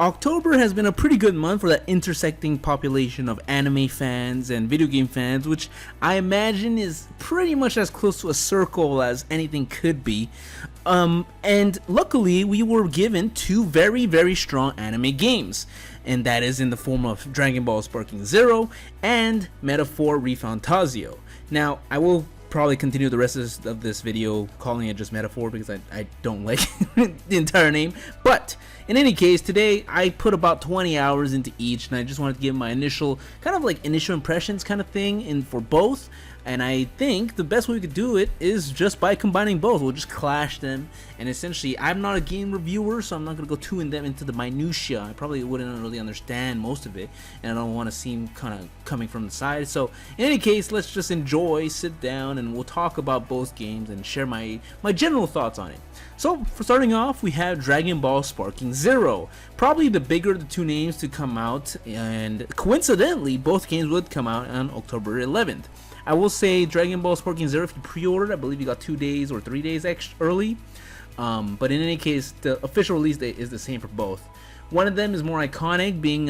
October has been a pretty good month for that intersecting population of anime fans and video game fans, which I imagine is pretty much as close to a circle as anything could be. And luckily, we were given two very, very strong anime games, and that is in the form of Dragon Ball Sparking Zero and Metaphor ReFantazio. Now, I will probably continue the rest of this video calling it just Metaphor because I don't like the entire name. But in any case, today I put about 20 hours into each, and I just wanted to give my initial impressions kind of thing in for both. And I think the best way we could do it is just by combining both. We'll just clash them, and essentially, I'm not a game reviewer, so I'm not going to go too in depth into the minutia. I probably wouldn't really understand most of it, and I don't want to seem kind of coming from the side. So in any case, let's just enjoy, sit down, and we'll talk about both games and share my general thoughts on it. So for starting off, we have Dragon Ball Sparking Zero, probably the bigger of the two names to come out, and coincidentally, both games would come out on October 11th. I will say Dragon Ball Sparking Zero, if you pre-ordered, I believe you got 2 days or 3 days early. But in any case, the official release date is the same for both. One of them is more iconic, being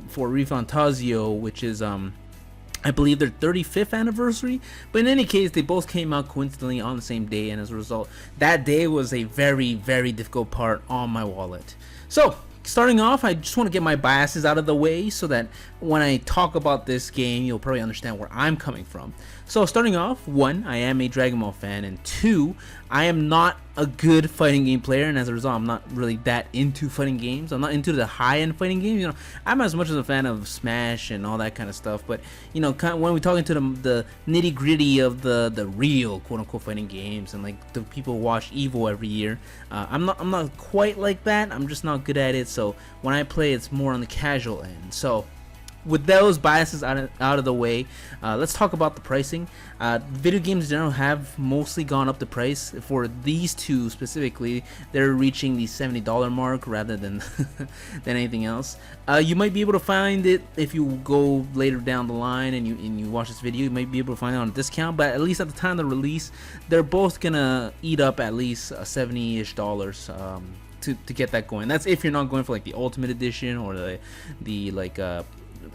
for ReFantazio, which is I believe their 35th anniversary. But in any case, they both came out coincidentally on the same day, and as a result, that day was a very, very difficult part on my wallet. So starting off, I just want to get my biases out of the way so that when I talk about this game, you'll probably understand where I'm coming from. So starting off, 1, I am a Dragon Ball fan, and 2, I am not a good fighting game player, and as a result, I'm not really that into fighting games. I'm not into the high-end fighting games. You know, I'm as much as a fan of Smash and all that kind of stuff, but you know, kind of when we talk into the nitty-gritty of the real quote-unquote fighting games, and like the people watch Evo every year, I'm not quite like that. I'm just not good at it. So when I play, it's more on the casual end. So with those biases out of the way, let's talk about the pricing. Video games in general have mostly gone up the price. For these two specifically, they're reaching the $70 mark rather than than anything else. You might be able to find it if you go later down the line and you watch this video. You might be able to find it on a discount, but at least at the time of the release, they're both gonna eat up at least $70-ish to get that going. That's if you're not going for like the Ultimate Edition or the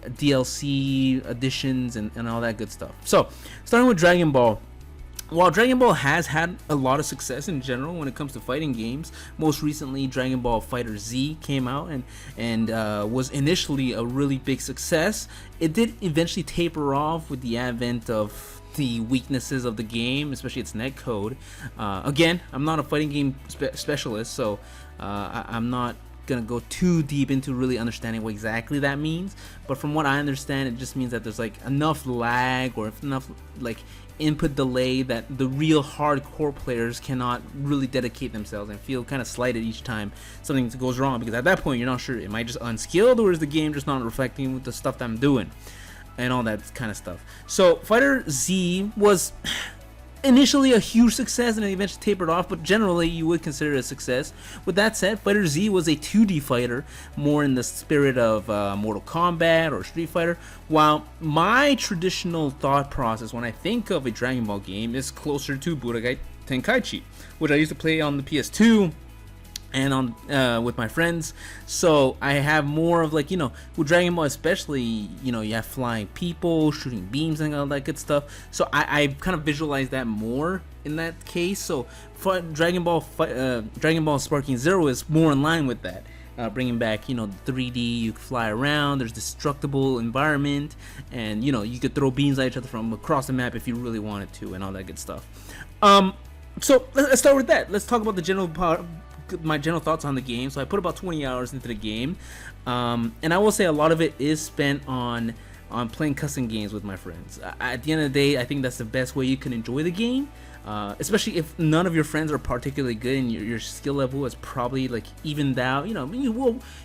DLC additions and all that good stuff. So starting with Dragon Ball, while Dragon Ball has had a lot of success in general when it comes to fighting games, most recently Dragon Ball FighterZ came out and was initially a really big success. It did eventually taper off with the advent of the weaknesses of the game, especially its netcode. Again, I'm not a fighting game specialist, so I'm not gonna go too deep into really understanding what exactly that means, but from what I understand, it just means that there's like enough lag or enough like input delay that the real hardcore players cannot really dedicate themselves and feel kind of slighted each time something goes wrong, because at that point you're not sure, am I just unskilled or is the game just not reflecting with the stuff that I'm doing and all that kind of stuff. So Fighter Z was initially a huge success and it eventually tapered off, but generally you would consider it a success. With that said, Fighter Z was a 2D fighter, more in the spirit of Mortal Kombat or Street Fighter, while my traditional thought process when I think of a Dragon Ball game is closer to Budokai Tenkaichi, which I used to play on the PS2 and on with my friends. So I have more of like, you know, with Dragon Ball especially, you know, you have flying people, shooting beams and all that good stuff. So I kind of visualize that more in that case. So for Dragon Ball Sparking Zero is more in line with that. Bringing back, you know, 3D, you can fly around, there's destructible environment, and you know, you could throw beams at each other from across the map if you really wanted to, and all that good stuff. So let's start with that. Let's talk about my general thoughts on the game. So I put about 20 hours into the game, and I will say a lot of it is spent on playing custom games with my friends. At the end of the day, I think that's the best way you can enjoy the game, especially if none of your friends are particularly good and your skill level is probably like evened out. You know,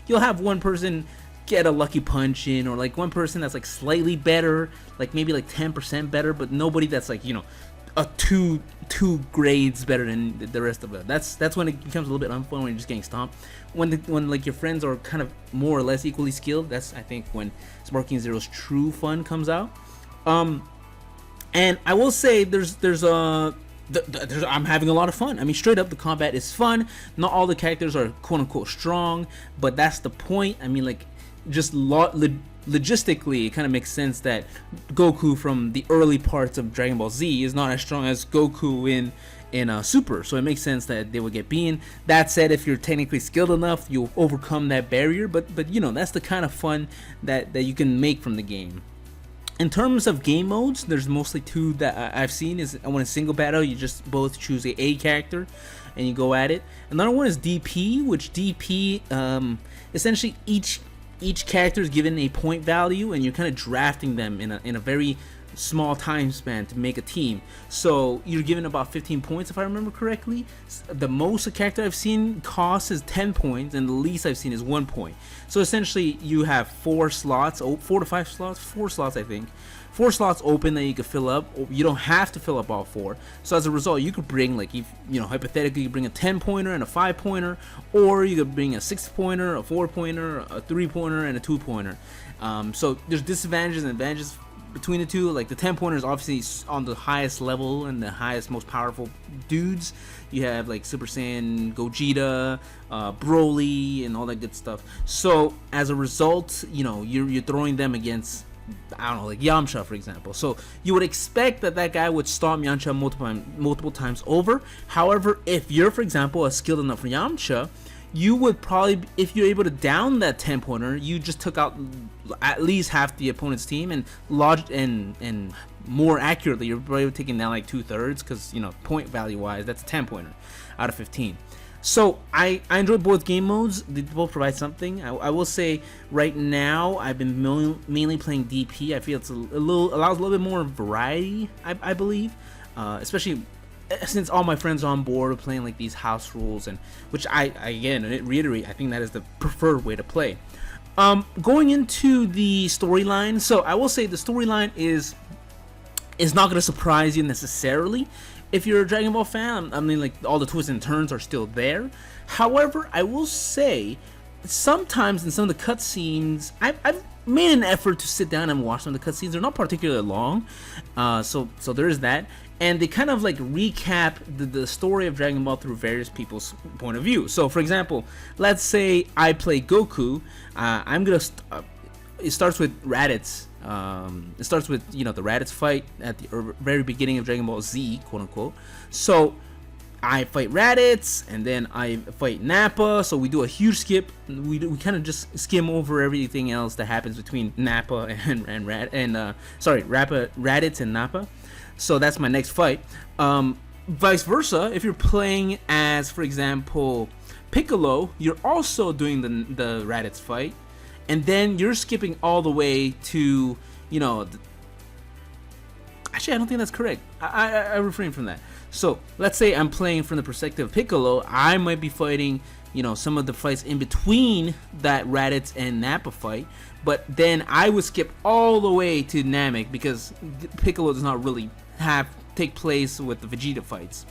you'll have one person get a lucky punch in, or like one person that's like slightly better, like maybe like 10% better, but nobody that's like, you know, a two grades better than the rest of it. That's when it becomes a little bit unfun, when you're just getting stomped. When like your friends are kind of more or less equally skilled, that's I think when Sparking Zero's true fun comes out. And I will say there's I'm having a lot of fun. I mean, straight up, the combat is fun. Not all the characters are quote unquote strong, but that's the point. I mean, like, just logistically, it kind of makes sense that Goku from the early parts of Dragon Ball Z is not as strong as Goku in Super, so it makes sense that they would get beaten. That said, if you're technically skilled enough, you'll overcome that barrier. But you know, that's the kind of fun that you can make from the game. In terms of game modes, there's mostly two that I've seen. Is when a single battle, you just both choose a character and you go at it. Another one is DP, which DP essentially each character is given a point value, and you're kind of drafting them in a very small time span to make a team. So you're given about 15 points, if I remember correctly. The most a character I've seen costs is 10 points, and the least I've seen is 1 point. So essentially, you have 4 slots, 4 to 5 slots, 4 slots, I think. 4 slots open that you could fill up. You don't have to fill up all 4. So as a result, you could bring, like, hypothetically, you bring a 10-pointer and a 5-pointer, or you could bring a 6-pointer, a 4-pointer, a 3-pointer, and a 2-pointer. So there's disadvantages and advantages between the two. Like, the 10-pointer is obviously on the highest level and the highest, most powerful dudes. You have like Super Saiyan Gogeta, Broly, and all that good stuff. So as a result, you're throwing them against, I don't know, like Yamcha, for example. So you would expect that guy would stomp Yamcha multiple times over. However, if you're, for example, a skilled enough for Yamcha, you would probably, if you're able to down that 10-pointer, you just took out at least half the opponent's team, and and more accurately, you're probably taking down like 2/3, because point value wise, that's a 10-pointer out of 15. So I enjoy both game modes. They both provide something. I will say right now I've been mainly playing DP. I feel it's allows a little bit more variety. I believe, especially since all my friends are on board with playing like these house rules, and which I reiterate, I think that is the preferred way to play. Going into the storyline, so I will say the storyline is not going to surprise you necessarily. If you're a Dragon Ball fan, I mean, like, all the twists and turns are still there. However, I will say sometimes in some of the cutscenes, I've made an effort to sit down and watch some of the cutscenes. They're not particularly long, so there is that. And they kind of like recap the story of Dragon Ball through various people's point of view. So, for example, let's say I play Goku. It starts with Raditz. It starts with the Raditz fight at the very beginning of Dragon Ball Z, quote unquote. So I fight Raditz, and then I fight Nappa. So we do a huge skip. We kind of just skim over everything else that happens between Nappa and Raditz and Nappa. So that's my next fight. Vice versa, if you're playing as, for example, Piccolo, you're also doing the Raditz fight, and then you're skipping all the way to, actually, I don't think that's correct. I refrain from that. So let's say I'm playing from the perspective of Piccolo. I might be fighting, some of the fights in between that Raditz and Nappa fight, but then I would skip all the way to Namek, because Piccolo does not really take place with the Vegeta fights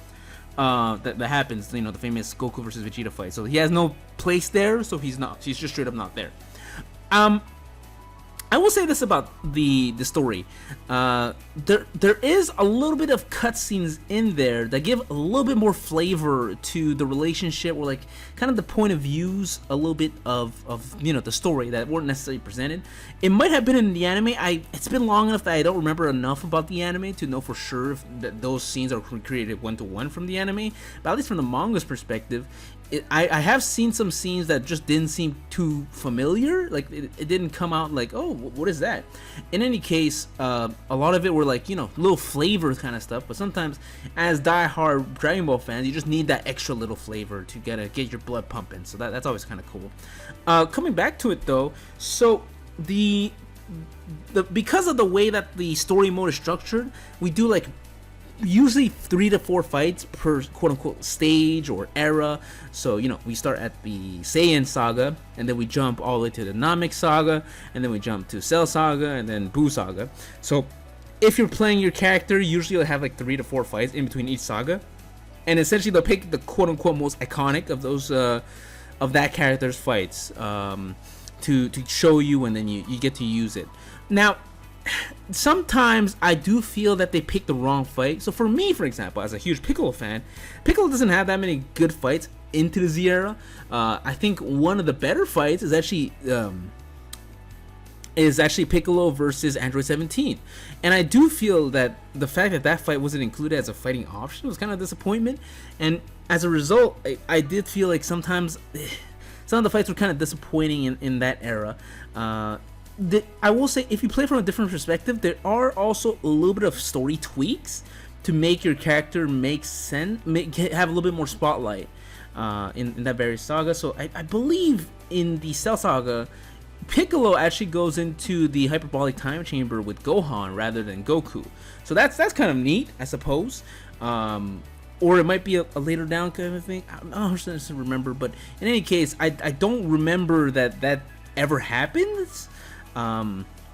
that happens, the famous Goku versus Vegeta fight. So he has no place there, so he's just straight up not there. I will say this about the story. There is a little bit of cutscenes in there that give a little bit more flavor to the relationship, or like kind of the point of views a little bit of the story that weren't necessarily presented. It might have been in the anime. It's been long enough that I don't remember enough about the anime to know for sure if those scenes are created one-to-one from the anime. But at least from the manga's perspective, I have seen some scenes that just didn't seem too familiar. Like it didn't come out like, oh, what is that? In any case, a lot of it were like, little flavor kind of stuff. But sometimes, as die-hard Dragon Ball fans, you just need that extra little flavor to get your blood pumping. So that's always kind of cool. Coming back to it though, so because of the way that the story mode is structured, we do like usually 3 to 4 fights per quote-unquote stage or era. So we start at the Saiyan saga, and then we jump all the way to the Namek saga, and then we jump to Cell saga, and then Buu saga. So if you're playing your character, usually you'll have like 3 to 4 fights in between each saga, and essentially they'll pick the quote-unquote most iconic of those of that character's fights to show you, and then you get to use it. Now, sometimes I do feel that they pick the wrong fight. So for me, for example, as a huge Piccolo fan, Piccolo doesn't have that many good fights into the Z era. I think one of the better fights is actually Piccolo versus Android 17, and I do feel that the fact that that fight wasn't included as a fighting option was kind of a disappointment. And as a result, I did feel like sometimes some of the fights were kind of disappointing in that era. I will say, if you play from a different perspective, there are also a little bit of story tweaks to make your character make sense, have a little bit more spotlight in that very saga. So I believe in the Cell Saga, Piccolo actually goes into the hyperbolic time chamber with Gohan rather than Goku. So that's kind of neat, I suppose. Or it might be a later down kind of thing. I don't know, remember, but in any case, I don't remember that ever happens.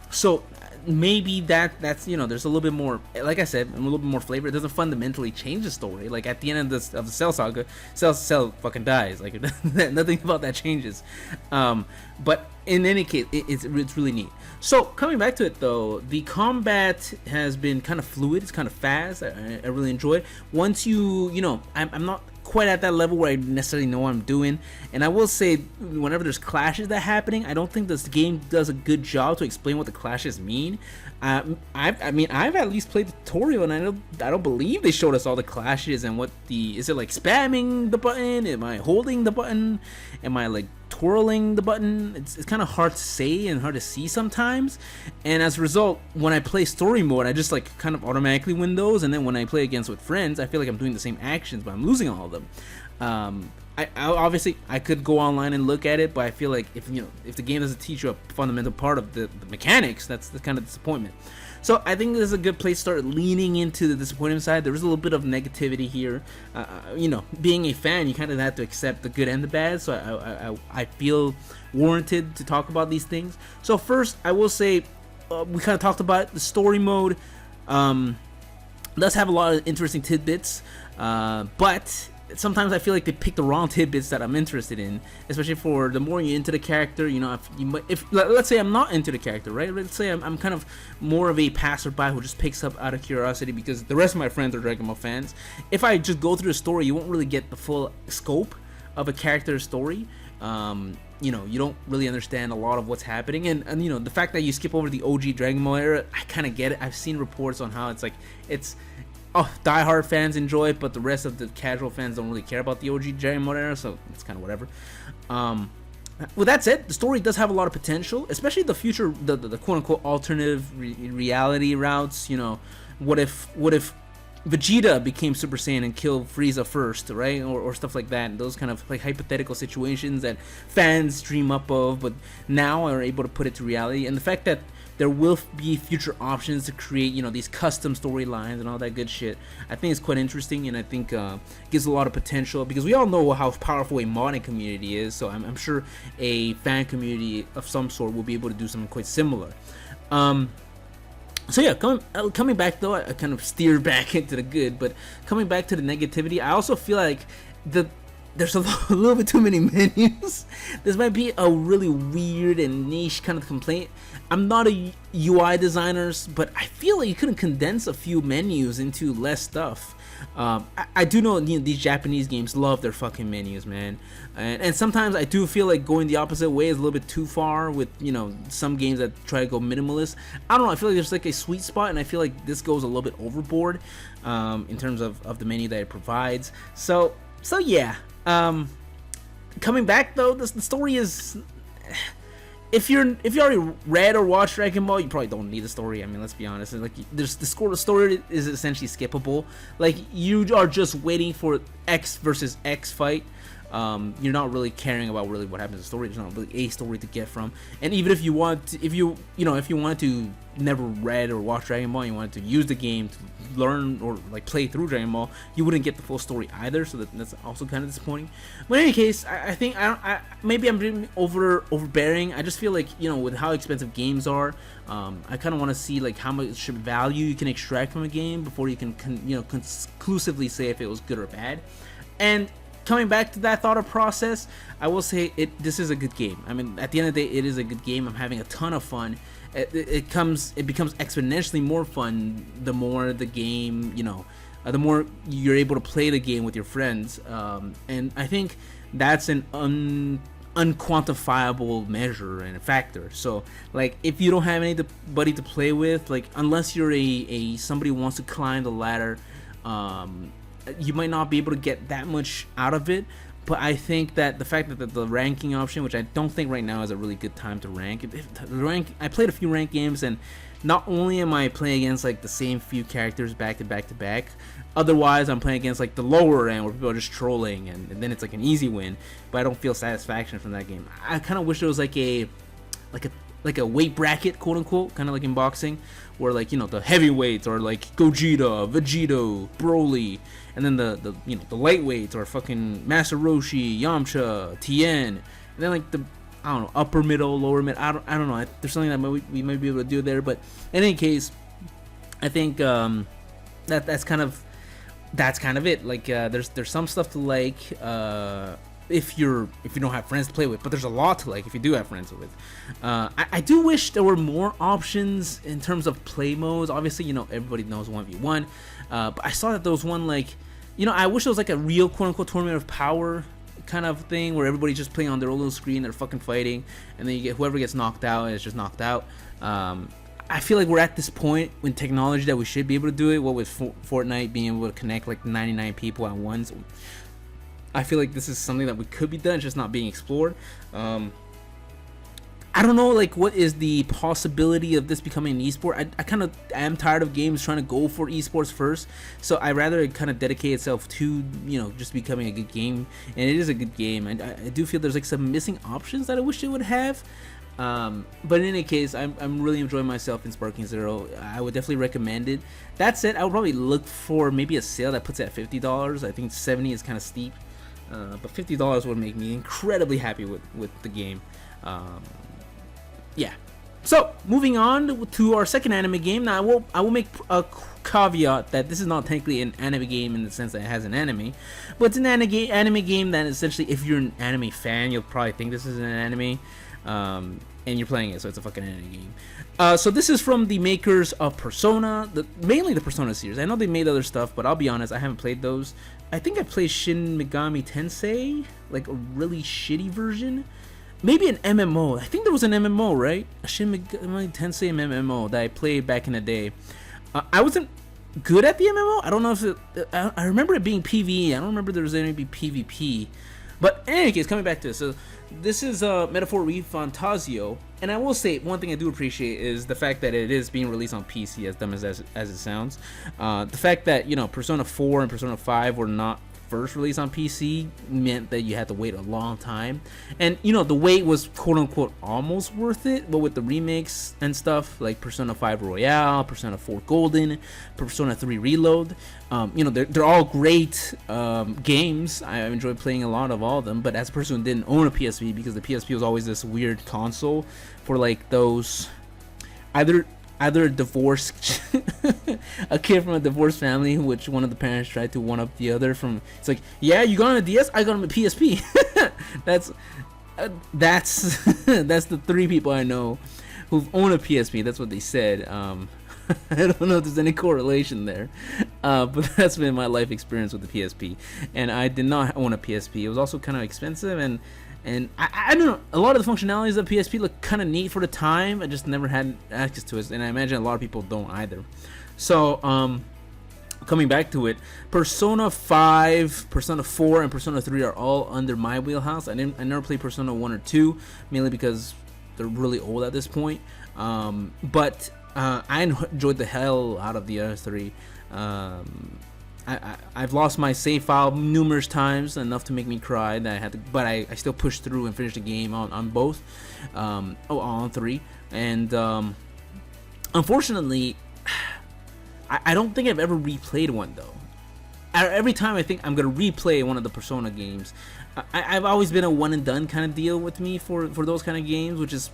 So maybe that's there's a little bit more, like I said, a little bit more flavor. It doesn't fundamentally change the story. Like at the end of the Cell Saga, Cell fucking dies. Like nothing about that changes. But in any case, it's really neat. So coming back to it though, the combat has been kind of fluid. It's kind of fast. I really enjoy it. Once I'm not quite at that level where I necessarily know what I'm doing, and I will say, whenever there's clashes that are happening, I don't think this game does a good job to explain what the clashes mean. I've at least played the tutorial, and I don't believe they showed us all the clashes and what is it like spamming the button? Am I holding the button? Am I like twirling the button? It's kind of hard to say and hard to see sometimes, and as a result, when I play story mode, I just like kind of automatically win those, and then when I play against with friends, I feel like I'm doing the same actions, but I'm losing all of them. I obviously I could go online and look at it, but I feel like if the game doesn't teach you a fundamental part of the mechanics, that's the kind of disappointment. So I think this is a good place to start leaning into the disappointment side. There is a little bit of negativity here. Being a fan, you kind of have to accept the good and the bad. So I feel warranted to talk about these things. So first, I will say we kind of talked about the story mode. Does have a lot of interesting tidbits, but sometimes I feel like they pick the wrong tidbits that I'm interested in, especially for the more you're into the character. If let's say I'm not into the character, right? Let's say I'm kind of more of a passerby who just picks up out of curiosity because the rest of my friends are Dragon Ball fans. If I just go through the story, you won't really get the full scope of a character's story. You don't really understand a lot of what's happening, and the fact that you skip over the OG Dragon Ball era, I kind of get it. I've seen reports on how diehard fans enjoy it, but the rest of the casual fans don't really care about the OG Dragon Ball era, so it's kind of whatever. With that said, the story does have a lot of potential, especially the future, the quote-unquote alternative reality routes. What if Vegeta became Super Saiyan and killed Frieza first, right? Or stuff like that. Those kind of like hypothetical situations that fans dream up of, but now are able to put it to reality. And the fact that there will be future options to create, these custom storylines and all that good shit, I think is quite interesting, and I think gives a lot of potential, because we all know how powerful a modding community is. So I'm sure a fan community of some sort will be able to do something quite similar. So yeah, coming back though, I kind of steered back into the good, but coming back to the negativity, I also feel like there's a little bit too many menus. This might be a really weird and niche kind of complaint. I'm not a UI designer, but I feel like you couldn't condense a few menus into less stuff. I do know these Japanese games love their fucking menus, man, and sometimes I do feel like going the opposite way is a little bit too far with some games that try to go minimalist. I don't know, I feel like there's like a sweet spot, and I feel like this goes a little bit overboard in terms of the menu that it provides. So yeah, coming back though, the story is, if you already read or watched Dragon Ball, you probably don't need the story. I mean, let's be honest. Like, the story is essentially skippable. Like, you are just waiting for X versus X fight. You're not really caring about really what happens in the story. There's not really a story to get from. And even if you want to, if you wanted to never read or watch Dragon Ball, you wanted to use the game to learn or like play through Dragon Ball, you wouldn't get the full story either. So that's also kind of disappointing. But in any case, I think maybe I'm being overbearing. I just feel like with how expensive games are, I kind of want to see like how much value you can extract from a game before you can conclusively say if it was good or bad. And coming back to that thought process, I will say this is a good game. I mean, at the end of the day, it is a good game. I'm having a ton of fun. It becomes exponentially more fun the more the game, the more you're able to play the game with your friends. And I think that's an unquantifiable measure and a factor. So like, if you don't have anybody to play with, like, unless you're a somebody who wants to climb the ladder, you might not be able to get that much out of it. But I think that the fact that the ranking option, which I don't think right now is a really good time to rank. I played a few ranked games, and not only am I playing against like the same few characters back to back to back, otherwise I'm playing against like the lower end where people are just trolling, and then it's like an easy win. But I don't feel satisfaction from that game. I kind of wish there was like a weight bracket, quote unquote, kind of like in boxing, where like, the heavyweights are like Gogeta, Vegito, Broly, and then the lightweights are fucking Master Roshi, Yamcha, Tien, and then like the, I don't know, upper middle, lower mid. I don't know. There's something that we might be able to do there, but in any case, I think that's kind of it. Like, there's some stuff to like if you don't have friends to play with, but there's a lot to like if you do have friends with. I do wish there were more options in terms of play modes. Obviously, everybody knows 1v1, but I saw that there was one, like, I wish there was like a real quote unquote tournament of power kind of thing where everybody's just playing on their own little screen, they're fucking fighting, and then you get whoever gets knocked out is just knocked out. I feel like we're at this point in technology that we should be able to do it. What with Fortnite being able to connect like 99 people at once, I feel like this is something that we could be done, it's just not being explored. I don't know, like, what is the possibility of this becoming an esport? I kind of am tired of games trying to go for esports first, so I rather kind of dedicate itself to, just becoming a good game, and it is a good game. And I do feel there's like some missing options that I wish it would have. But in any case, I'm really enjoying myself in Sparking Zero. I would definitely recommend it. That said, I would probably look for maybe a sale that puts it at $50. I think $70 is kind of steep, but $50 would make me incredibly happy with the game. Yeah. So moving on to our second anime game. Now I will make a caveat that this is not technically an anime game in the sense that it has an anime, but it's an anime game that essentially, if you're an anime fan, you'll probably think this is an anime. And you're playing it, so it's a fucking anime game. So this is from the makers of Persona, mainly the Persona series. I know they made other stuff, but I'll be honest, I haven't played those. I think I played Shin Megami Tensei, like a really shitty version. Maybe an MMO. I think there was an MMO, right? A Shin Megami Tensei MMO that I played back in the day. I wasn't good at the MMO. I don't know if I remember it being PvE. I don't remember there was any PvP. But in any case, coming back to this, so this is Metaphor ReFantazio, and I will say one thing I do appreciate is the fact that it is being released on PC, as dumb as it sounds. The fact that, Persona 4 and Persona 5 were not first released on PC meant that you had to wait a long time, and the wait was quote unquote almost worth it. But with the remakes and stuff like Persona 5 Royale, Persona 4 Golden, Persona 3 Reload, they're all great games. I enjoyed playing a lot of all of them, but as a person who didn't own a PSP, because the PSP was always this weird console for like those either a divorced a kid from a divorced family, which one of the parents tried to one up the other from. It's like, yeah, you got on a DS, I got on a PSP. that's that's the three people I know who've owned a PSP. That's what they said. I don't know if there's any correlation there, but that's been my life experience with the PSP, and I did not own a PSP. It was also kind of expensive, and I don't know, a lot of the functionalities of PSP look kind of neat for the time. I just never had access to it, and I imagine a lot of people don't either. So coming back to it, Persona 5, Persona 4, and Persona 3 are all under my wheelhouse. I never played Persona 1 or 2, mainly because they're really old at this point. But I enjoyed the hell out of the other three. I've lost my save file numerous times, enough to make me cry that I had to, but I still pushed through and finished the game on both, on 3, and unfortunately, I don't think I've ever replayed one though. every time I think I'm gonna replay one of the Persona games, I've always been a one and done kind of deal with me for those kind of games, which is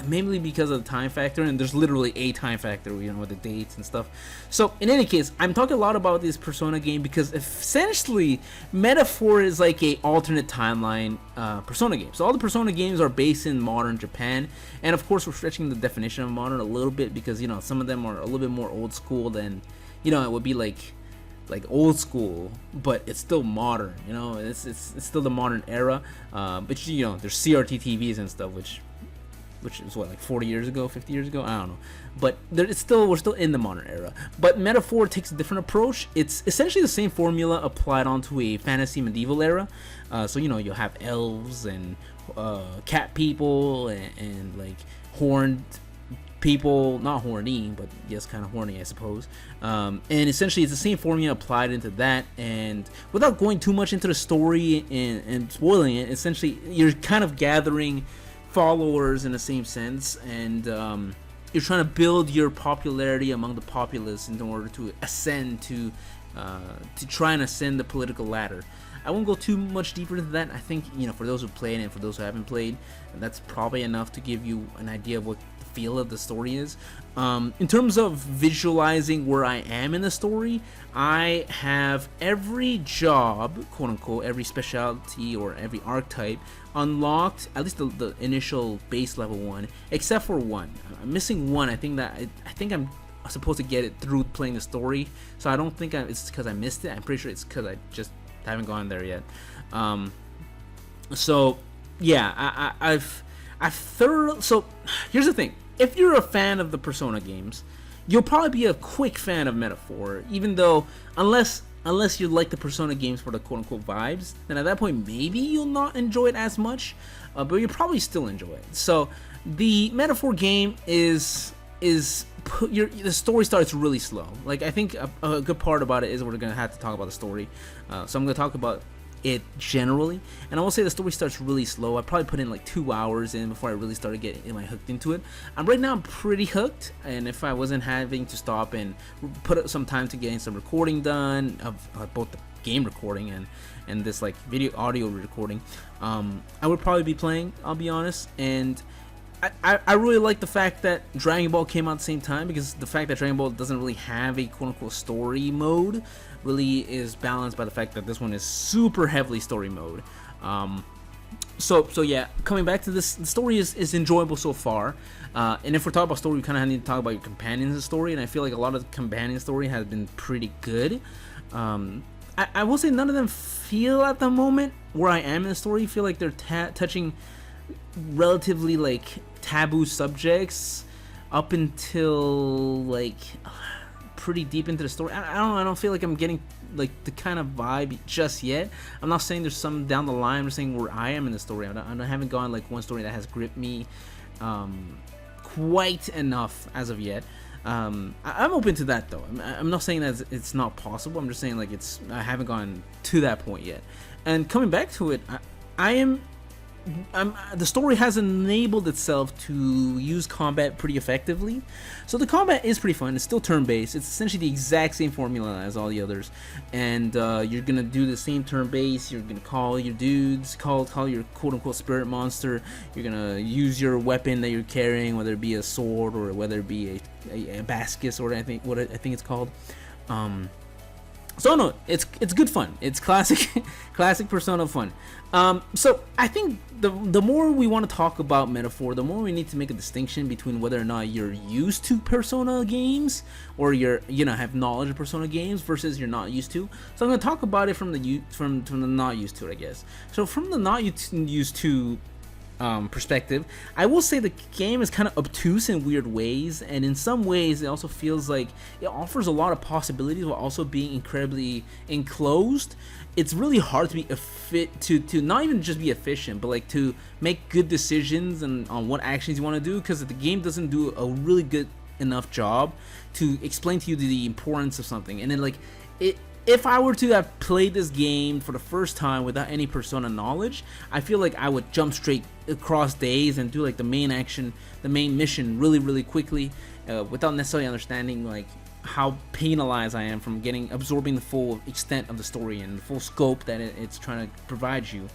mainly because of the time factor, and there's literally a time factor, you know, with the dates and stuff. So in any case, I'm talking a lot about this Persona game because essentially Metaphor is like a alternate timeline Persona game. So all the Persona games are based in modern Japan, and of course we're stretching the definition of modern a little bit because, you know, some of them are a little bit more old school than, you know, it would be like old school, but it's still modern, you know. It's still the modern era, but you know, there's CRT TVs and stuff, which is what, like 40 years ago, 50 years ago, I don't know, but we're still in the modern era. But Metaphor takes a different approach. It's essentially the same formula applied onto a fantasy medieval era. So, you know, you'll have elves and cat people and like horned people, not horny, but yes, kind of horny, I suppose. And essentially it's the same formula applied into that, and without going too much into the story and spoiling it, essentially you're kind of gathering followers in the same sense, and you're trying to build your popularity among the populace in order to ascend to try and ascend the political ladder. I won't go too much deeper into that. I think, you know, for those who played and for those who haven't played, that's probably enough to give you an idea of what the feel of the story is. In terms of visualizing where I am in the story, I have every job, quote unquote, every specialty or every archetype unlocked, at least the initial base level one, except for one. I'm missing one. I think I'm supposed to get it through playing the story, so I don't think it's because I missed it. I'm pretty sure it's because I just haven't gone there yet. So yeah, I've thoroughly. So here's the thing: if you're a fan of the Persona games, you'll probably be a quick fan of Metaphor, even though unless you like the Persona games for the quote-unquote vibes, then at that point maybe you'll not enjoy it as much, but you'll probably still enjoy it. So the Metaphor game the story starts really slow. Like, I think a good part about it is we're gonna have to talk about the story, so I'm gonna talk about it generally, and I will say the story starts really slow. I probably put in like 2 hours in before I really started getting hooked into it. Right now I'm pretty hooked, and if I wasn't having to stop and put some time to getting some recording done of both the game recording and this like video audio recording, I would probably be playing, I'll be honest. And I really like the fact that Dragon Ball came out at the same time, because the fact that Dragon Ball doesn't really have a quote-unquote story mode really is balanced by the fact that this one is super heavily story mode. So yeah, coming back to this, the story is enjoyable so far. And if we're talking about story, we kind of need to talk about your companions in the story, and I feel like a lot of the companion story has been pretty good. I will say none of them feel at the moment where I am in the story feel like they're touching relatively like taboo subjects up until like pretty deep into the story. I don't feel like I'm getting like the kind of vibe just yet. I'm not saying there's some down the line. I'm just saying where I am in the story. I haven't gone like one story that has gripped me quite enough as of yet. I'm open to that though. I'm not saying that it's not possible. I'm just saying like I haven't gone to that point yet. And coming back to it, the story has enabled itself to use combat pretty effectively. So the combat is pretty fun. It's still turn-based. It's essentially the exact same formula as all the others. And you're gonna do the same turn-based. You're gonna call your dudes, call your quote-unquote spirit monster. You're gonna use your weapon that you're carrying, whether it be a sword or whether it be a basket sword. I think it's called. So no, it's good fun. It's classic Persona fun. So I think the more we want to talk about Metaphor, the more we need to make a distinction between whether or not you're used to Persona games or have knowledge of Persona games versus you're not used to. So I'm going to talk about it from the not used to it, I guess. So from the not used to perspective, I will say the game is kind of obtuse in weird ways, and in some ways it also feels like it offers a lot of possibilities while also being incredibly enclosed. It's really hard to be to not even just be efficient, but like to make good decisions and on what actions you want to do, because the game doesn't do a really good enough job to explain to you the importance of something. And then like if I were to have played this game for the first time without any Persona knowledge, I feel like I would jump straight across days and do like the main mission really quickly, without necessarily understanding like how penalized I am from absorbing the full extent of the story and the full scope that it's trying to provide you.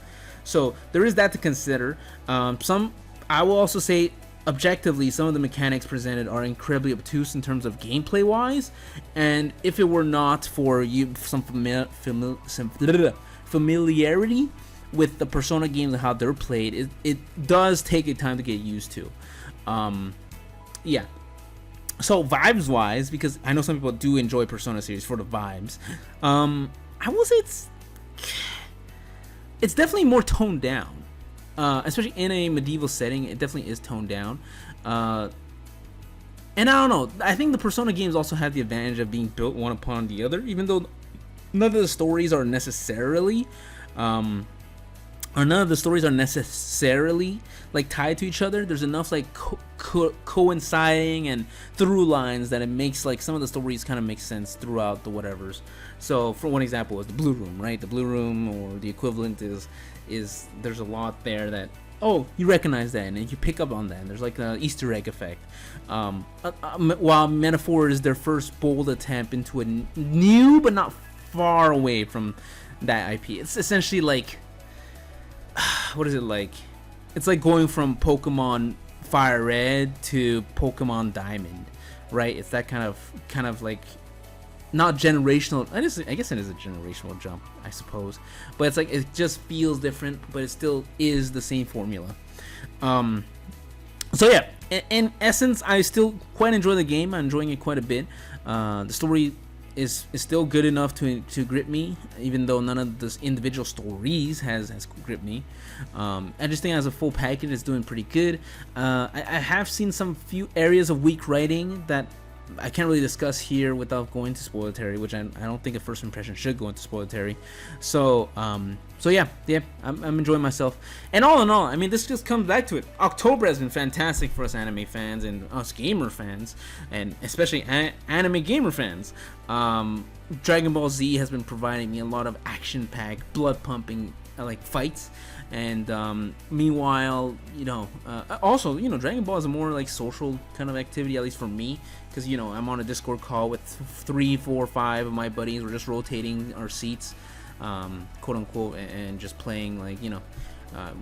So there is that to consider. I will also say, objectively, some of the mechanics presented are incredibly obtuse in terms of gameplay wise, and if it were not for some familiarity with the Persona games and how they're played, it does take a time to get used to. Yeah. So vibes wise, because I know some people do enjoy Persona series for the vibes, I will say it's definitely more toned down. Especially in a medieval setting, it definitely is toned down. And I don't know, I think the Persona games also have the advantage of being built one upon the other, even though none of the stories are necessarily like tied to each other. There's enough like coinciding and through lines that it makes like some of the stories kind of make sense throughout the whatevers. So for one example is the Blue Room, right? The Blue Room, or the equivalent is there's a lot there that, oh, you recognize that and you pick up on that, and there's like an Easter egg effect. While Metaphor is their first bold attempt into a new but not far away from that IP. It's essentially like, what is it like? It's like going from Pokemon Fire Red to Pokemon Diamond, right? It's that kind of like, not generational. I guess it is a generational jump, I suppose, but it's like it just feels different, but it still is the same formula. So yeah, in essence, I still quite enjoy the game. I'm enjoying it quite a bit. The story is still good enough to grip me, even though none of the individual stories has gripped me. I just think as a full package, it's doing pretty good. I have seen some few areas of weak writing that I can't really discuss here without going to spoiler territory, which I don't think a first impression should go into spoiler territory. So yeah, I'm enjoying myself. And all in all, I mean, this just comes back to it. October has been fantastic for us anime fans and us gamer fans, and especially anime gamer fans. Dragon Ball Z has been providing me a lot of action-packed, blood-pumping like fights, and meanwhile, also, Dragon Ball is a more like social kind of activity, at least for me, because I'm on a Discord call with 3, 4, 5 of my buddies. We're just rotating our seats, quote unquote, and just playing like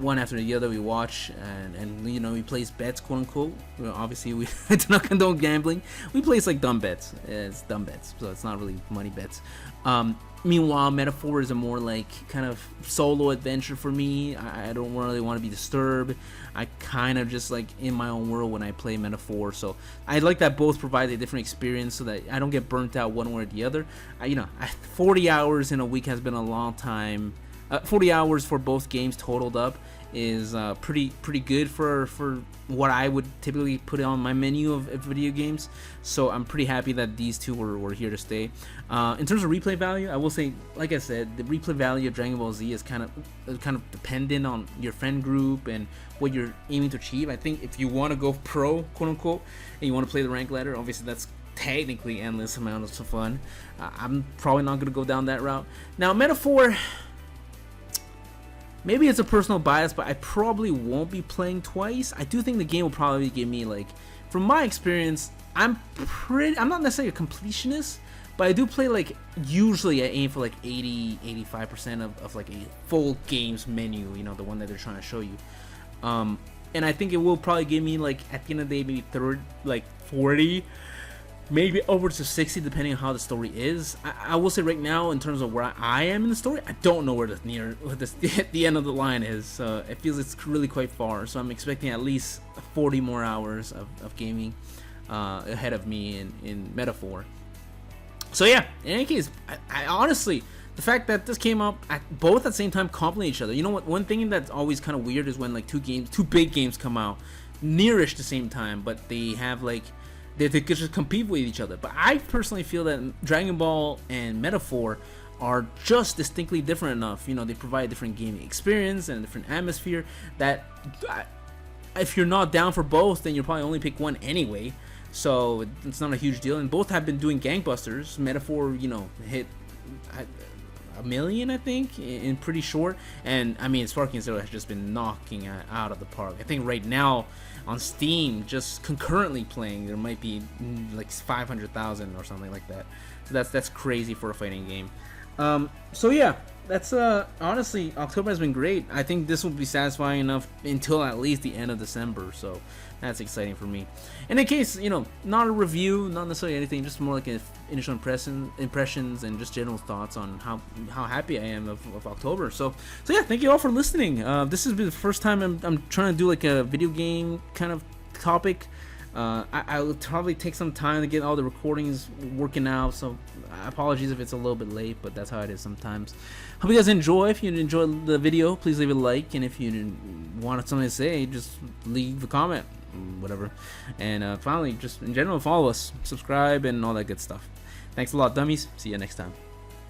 one after the other. We watch and we place bets, quote unquote. Obviously we do not condone gambling. We place like dumb bets. It's dumb bets, so it's not really money bets. Meanwhile, Metaphor is a more like kind of solo adventure for me. I don't really want to be disturbed. I kind of just like in my own world when I play Metaphor. So I like that both provide a different experience so that I don't get burnt out one way or the other. 40 hours in a week has been a long time. 40 hours for both games totaled up is pretty good for what I would typically put on my menu of video games. So I'm pretty happy that these two were here to stay. In terms of replay value, I will say, like I said, the replay value of Dragon Ball Z is kind of dependent on your friend group and what you're aiming to achieve. I think if you want to go pro, quote unquote, and you want to play the rank ladder, obviously that's technically endless amounts of fun. I'm probably not going to go down that route. Now, Metaphor, maybe it's a personal bias, but I probably won't be playing twice. I do think the game will probably give me, like, from my experience, I'm not necessarily a completionist, but I do play, like, usually I aim for like 80-85% of like a full games menu, the one that they're trying to show you. And I think it will probably give me, like, at the end of the day, maybe 40, maybe over to 60, depending on how the story is. I will say right now, in terms of where I am in the story, I don't know where the end of the line is. It feels it's really quite far. So I'm expecting at least 40 more hours of gaming ahead of me in Metaphor. So yeah, in any case, I honestly, the fact that this came up both at the same time complement each other. You know what? One thing that's always kind of weird is when like two big games come out nearish the same time, but they have like they could just compete with each other. But I personally feel that Dragon Ball and Metaphor are just distinctly different enough. They provide a different gaming experience and a different atmosphere that if you're not down for both, then you'll probably only pick one anyway. So it's not a huge deal. And both have been doing gangbusters. Metaphor, hit 1 million, I think, in pretty short. And I mean, Sparking Zero has just been knocking out of the park. I think right now on Steam just concurrently playing. There might be like 500,000 or something like that. So that's crazy for a fighting game. So yeah, that's honestly, October has been great. I think this will be satisfying enough until at least the end of December. So that's exciting for me. And in case, you know, not a review, not necessarily anything, just more like initial impressions and just general thoughts on how happy I am of October. So yeah, thank you all for listening. This has been the first time I'm trying to do like a video game kind of topic. I will probably take some time to get all the recordings working out, so apologies if it's a little bit late, but that's how it is sometimes. Hope you guys enjoy. If you enjoyed the video, please leave a like, and if you wanted something to say, just leave a comment, whatever. And finally, just in general, follow us, subscribe, and all that good stuff. Thanks a lot, dummies. See you next time.